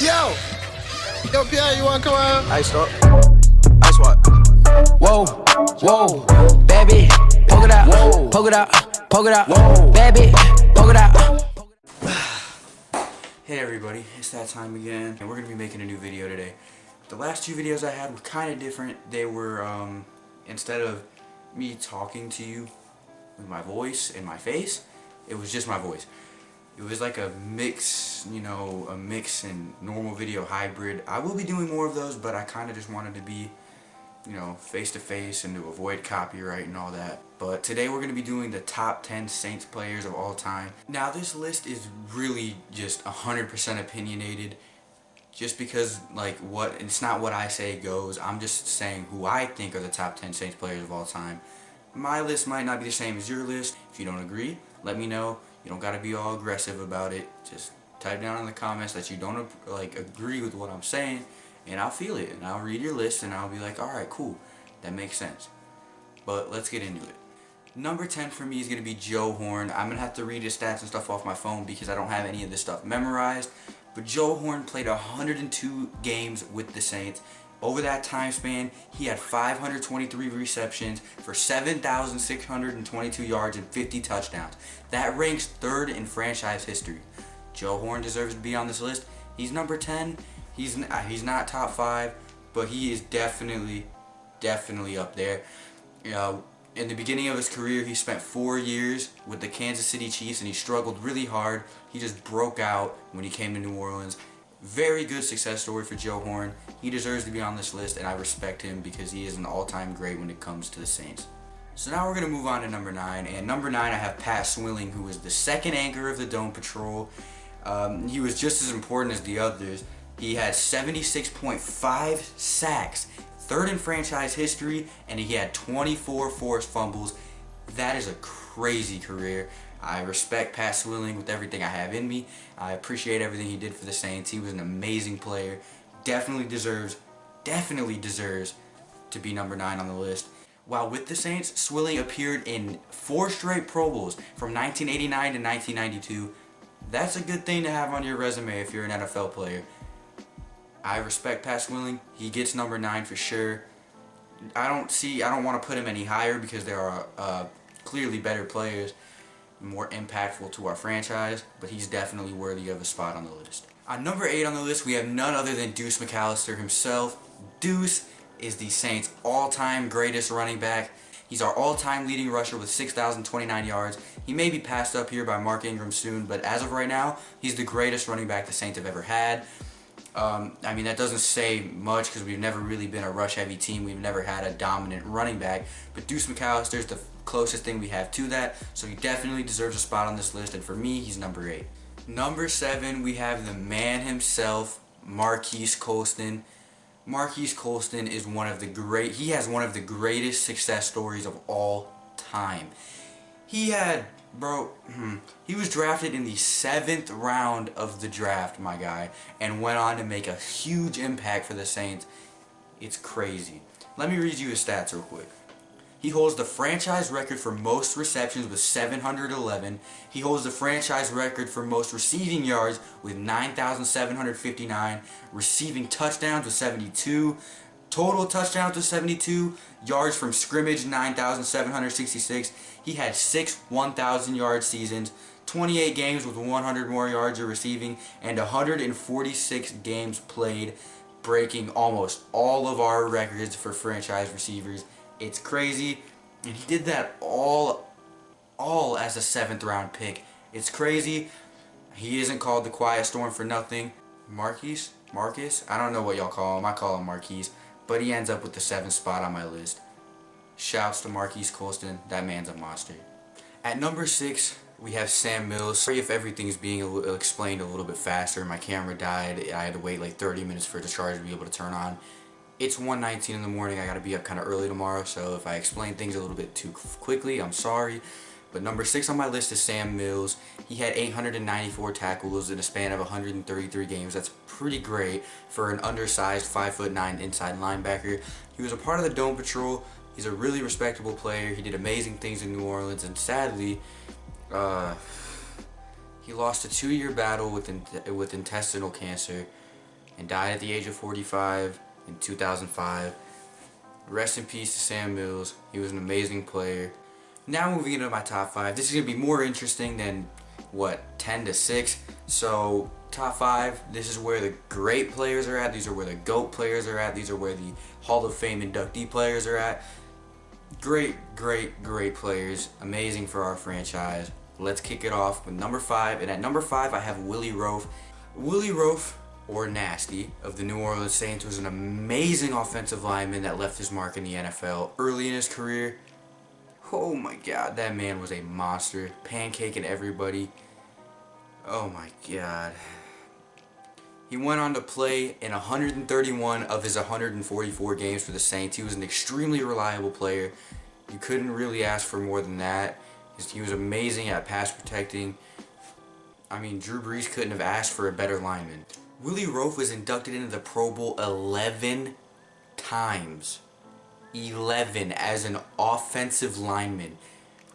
Yo, Pierre, you wanna come out? Ice up. Ice what? Whoa, whoa, baby, poke it out, whoa, poke it out, poke it out, whoa, baby, poke it out. Hey everybody, it's that time again, and we're gonna be making a new video today. The last two videos I had were kind of different. They were, instead of me talking to you with my voice and my face, it was just my voice. It was like a mix, you know, a mix and normal video hybrid. I will be doing more of those, but I kind of just wanted to be, you know, face-to-face and to avoid copyright and all that. But today we're going to be doing the top 10 Saints players of all time. Now this list is really just 100% opinionated, just because, like, it's not what I say goes. I'm just saying who I think are the top 10 Saints players of all time. My list might not be the same as your list. If you don't agree, let me know. You don't gotta be all aggressive about it. Just type down in the comments that you don't agree with what I'm saying, and I'll feel it, and I'll read your list, and I'll be like, alright, cool, that makes sense. But let's get into it. Number 10 for me is gonna be Joe Horn. I'm gonna have to read his stats and stuff off my phone because I don't have any of this stuff memorized. But Joe Horn played 102 games with the Saints. Over that time span, he had 523 receptions for 7,622 yards and 50 touchdowns. That ranks third in franchise history. Joe Horn deserves to be on this list. He's number 10. He's not top 5, but he is definitely up there. You know, in the beginning of his career, he spent 4 years with the Kansas City Chiefs, and he struggled really hard. He just broke out when he came to New Orleans. Very good success story for Joe Horn. He deserves to be on this list, and I respect him because he is an all-time great when it comes to the Saints. So now we're going to move on to number 9, and number 9 I have Pat Swilling, who was the second anchor of the Dome Patrol. He was just as important as the others. He had 76.5 sacks, third in franchise history, and he had 24 forced fumbles. That is a crazy career. I respect Pat Swilling with everything I have in me. I appreciate everything he did for the Saints. He was an amazing player. Definitely deserves to be number 9 on the list. While with the Saints, Swilling appeared in 4 straight Pro Bowls from 1989 to 1992. That's a good thing to have on your resume if you're an NFL player. I respect Pat Swilling. He gets number 9 for sure. I don't want to put him any higher because there are clearly better players, more impactful to our franchise, but he's definitely worthy of a spot on the list. On number 8 on the list, we have none other than Deuce McAllister himself. Deuce is the Saints' all-time greatest running back. He's our all-time leading rusher with 6,029 yards. He may be passed up here by Mark Ingram soon, but as of right now, he's the greatest running back the Saints have ever had. I mean, that doesn't say much because we've never really been a rush-heavy team. We've never had a dominant running back, but Deuce McAllister is the closest thing we have to that, so he definitely deserves a spot on this list, and for me, he's number 8. Number 7, we have the man himself, Marques Colston. Marques Colston is he has one of the greatest success stories of all time. He was drafted in the 7th round of the draft, my guy, and went on to make a huge impact for the Saints. It's crazy. Let me read you his stats real quick. He holds the franchise record for most receptions with 711. He holds the franchise record for most receiving yards with 9,759. Receiving touchdowns with 72. Total touchdowns with 72. Yards from scrimmage, 9,766. He had 6 1,000-yard seasons. 28 games with 100 more yards of receiving. And 146 games played, breaking almost all of our records for franchise receivers. It's crazy, and he did that all as a 7th round pick. It's crazy. He isn't called the Quiet Storm for nothing. Marques, I don't know what y'all call him. I call him Marques, but he ends up with the 7th spot on my list. Shouts to Marques Colston. That man's a monster. At number 6, we have Sam Mills. Sorry if everything is being explained a little bit faster. My camera died. I had to wait like 30 minutes for the charge to be able to turn on. It's 1:19 in the morning. I gotta be up kind of early tomorrow, so if I explain things a little bit too quickly, I'm sorry. But number 6 on my list is Sam Mills. He had 894 tackles in a span of 133 games. That's pretty great for an undersized 5'9" inside linebacker. He was a part of the Dome Patrol. He's a really respectable player. He did amazing things in New Orleans, and sadly, he lost a 2-year battle with intestinal cancer. and died at the age of 45 in 2005. Rest in peace to Sam Mills. He was an amazing player. Now moving into my top 5. This is going to be more interesting than, what, 10 to 6. So, top 5, this is where the great players are at. These are where the GOAT players are at. These are where the Hall of Fame inductee players are at. Great, great, great players. Amazing for our franchise. Let's kick it off with number 5. And at number 5, I have Willie Roaf. Willie Roaf, or Nasty, of the New Orleans Saints, was an amazing offensive lineman that left his mark in the NFL early in his career. Oh my God, that man was a monster, pancaking everybody. Oh my God. He went on to play in 131 of his 144 games for the Saints. He was an extremely reliable player. You couldn't really ask for more than that. He was amazing at pass protecting. I mean, Drew Brees couldn't have asked for a better lineman. Willie Roaf was inducted into the Pro Bowl 11 times. 11 as an offensive lineman.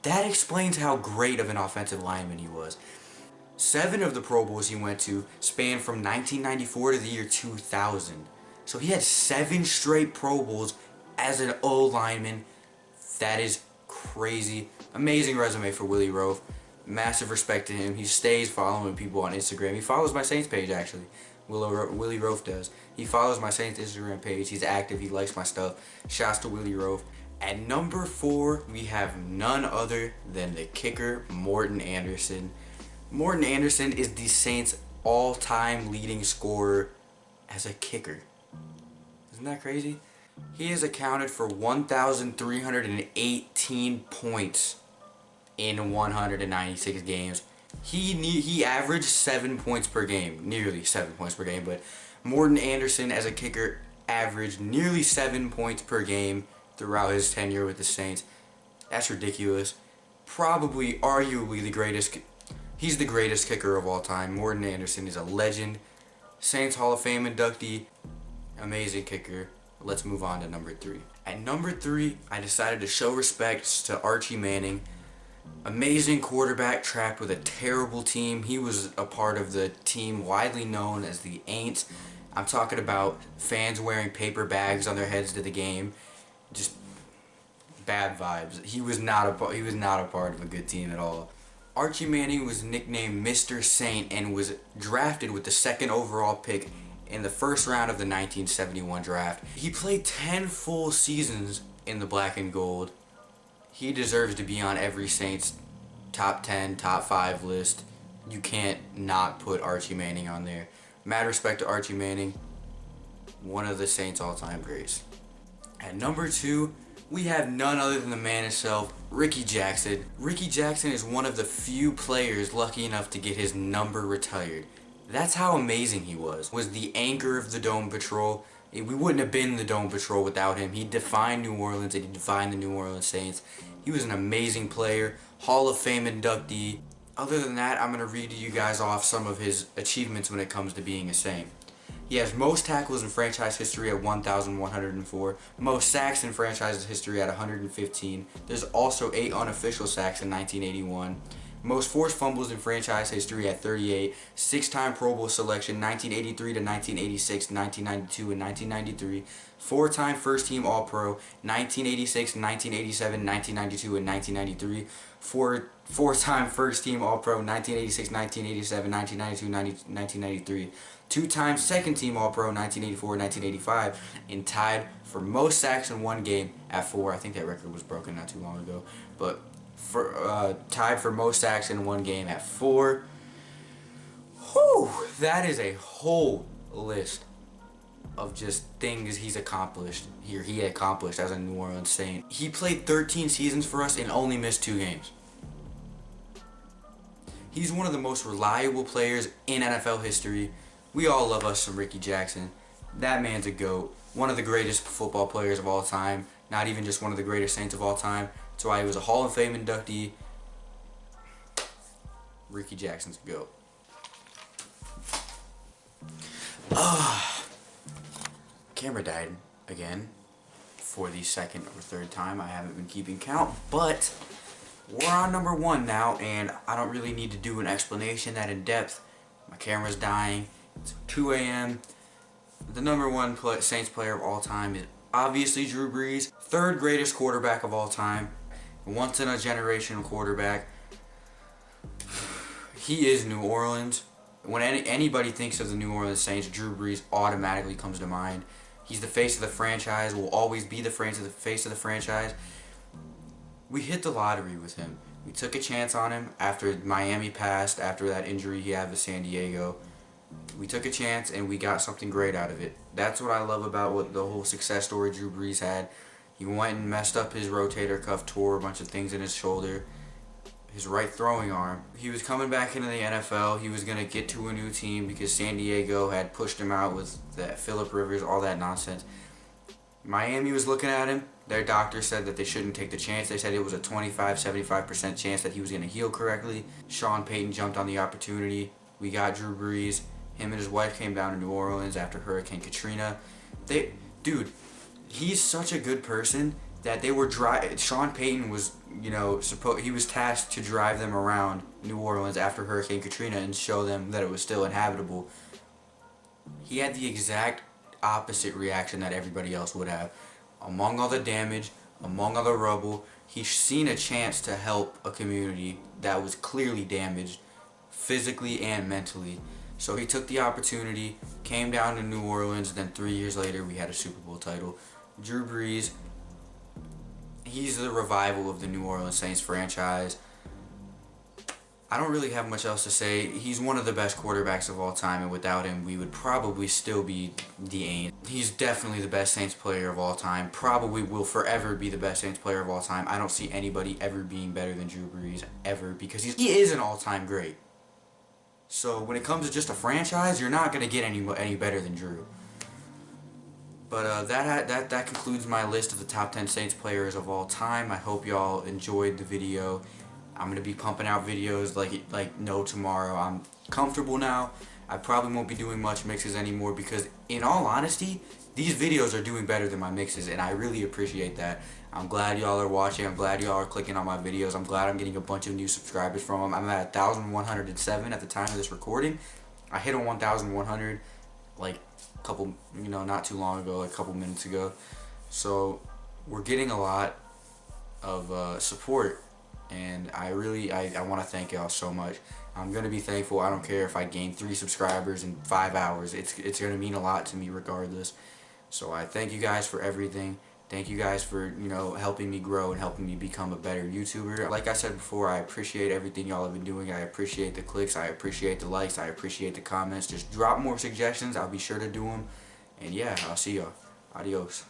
That explains how great of an offensive lineman he was. 7 of the Pro Bowls he went to spanned from 1994 to the year 2000. So he had 7 straight Pro Bowls as an O lineman. That is crazy. Amazing resume for Willie Roaf. Massive respect to him. He stays following people on Instagram. He follows my Saints page, actually. Willie Roaf does. He follows my Saints Instagram page. He's active. He likes my stuff. Shouts to Willie Roaf. At number 4, we have none other than the kicker, Morten Andersen. Morten Andersen is the Saints' all-time leading scorer as a kicker. Isn't that crazy? He has accounted for 1,318 points in 196 games. He averaged 7 points per game, nearly 7 points per game, but Morten Andersen as a kicker averaged nearly 7 points per game throughout his tenure with the Saints. That's ridiculous. Probably, arguably the greatest. He's the greatest kicker of all time. Morten Andersen is a legend. Saints Hall of Fame inductee. Amazing kicker. Let's move on to number 3. At number 3, I decided to show respect to Archie Manning. Amazing quarterback trapped with a terrible team. He was a part of the team widely known as the Aints. I'm talking about fans wearing paper bags on their heads to the game. Just bad vibes. He was not a part of a good team at all. Archie Manning was nicknamed Mr. Saint and was drafted with the 2nd overall pick in the first round of the 1971 draft. He played 10 full seasons in the black and gold. He deserves to be on every Saints top 10, top 5 list. You can't not put Archie Manning on there. Mad respect to Archie Manning, one of the Saints all-time greats. At number 2, we have none other than the man himself, Rickey Jackson. Rickey Jackson is one of the few players lucky enough to get his number retired. That's how amazing he was. Was the anchor of the Dome Patrol. We wouldn't have been the Dome Patrol without him. He defined New Orleans and he defined the New Orleans Saints. He was an amazing player, Hall of Fame inductee. Other than that, I'm going to read to you guys off some of his achievements when it comes to being a Saint. He has most tackles in franchise history at 1,104, most sacks in franchise history at 115. There's also 8 unofficial sacks in 1981. Most forced fumbles in franchise history at 38, 6-time Pro Bowl selection 1983 to 1986, 1992 and 1993, 4-time first-team All-Pro 1986, 1987, 1992 and 1993, 4-time first-team All-Pro 1986, 1987, 1992, 1993, 2-time second-team All-Pro 1984, 1985, and tied for most sacks in one game at 4. I think that record was broken not too long ago, but tied for most sacks in one game at 4. Whew, that is a whole list of just things he's accomplished here. He accomplished as a New Orleans Saint. He played 13 seasons for us and only missed 2 games. He's one of the most reliable players in NFL history. We all love us some Rickey Jackson. That man's a GOAT. One of the greatest football players of all time. Not even just one of the greatest Saints of all time. That's why he was a Hall of Fame inductee. Rickey Jackson's a GOAT. Camera died again for the 2nd or 3rd time. I haven't been keeping count, but we're on number 1 now, and I don't really need to do an explanation that in depth. My camera's dying. It's 2 a.m. The #1 Saints player of all time is obviously Drew Brees. 3rd greatest quarterback of all time. Once in a generation quarterback. He is New Orleans. When anybody thinks of the New Orleans Saints, Drew Brees automatically comes to mind. He's the face of the franchise, will always be the face of the franchise. We hit the lottery with him. We took a chance on him after Miami passed, after that injury he had with San Diego. We took a chance and we got something great out of it. That's what I love about what the whole success story Drew Brees had. He went and messed up his rotator cuff, tore a bunch of things in his shoulder, his right throwing arm. He was coming back into the NFL. He was going to get to a new team because San Diego had pushed him out with that Phillip Rivers, all that nonsense. Miami was looking at him. Their doctor said that they shouldn't take the chance. They said it was a 25-75% chance that he was going to heal correctly. Sean Payton jumped on the opportunity. We got Drew Brees. Him and his wife came down to New Orleans after Hurricane Katrina. Dude, he's such a good person that they were Sean Payton was, he was tasked to drive them around New Orleans after Hurricane Katrina and show them that it was still inhabitable. He had the exact opposite reaction that everybody else would have. Among all the damage, among all the rubble, he's seen a chance to help a community that was clearly damaged physically and mentally. So he took the opportunity, came down to New Orleans, then 3 years later we had a Super Bowl title. Drew Brees, he's the revival of the New Orleans Saints franchise. I don't really have much else to say. He's one of the best quarterbacks of all time, and without him, we would probably still be the Aints. He's definitely the best Saints player of all time. Probably will forever be the best Saints player of all time. I don't see anybody ever being better than Drew Brees, ever, because he is an all-time great. So when it comes to just a franchise, you're not going to get any better than Drew. But that concludes my list of the top 10 Saints players of all time. I hope y'all enjoyed the video. I'm going to be pumping out videos like no tomorrow. I'm comfortable now. I probably won't be doing much mixes anymore because, in all honesty, these videos are doing better than my mixes, and I really appreciate that. I'm glad y'all are watching. I'm glad y'all are clicking on my videos. I'm glad I'm getting a bunch of new subscribers from them. I'm at 1,107 at the time of this recording. I hit on 1,100 like a couple, not too long ago, like a couple minutes ago. So we're getting a lot of support, and I want to thank y'all so much. I'm going to be thankful. I don't care if I gain 3 subscribers in 5 hours. It's going to mean a lot to me regardless. So I thank you guys for everything. Thank you guys for, helping me grow and helping me become a better YouTuber. Like I said before, I appreciate everything y'all have been doing. I appreciate the clicks. I appreciate the likes. I appreciate the comments. Just drop more suggestions. I'll be sure to do them. And yeah, I'll see y'all. Adios.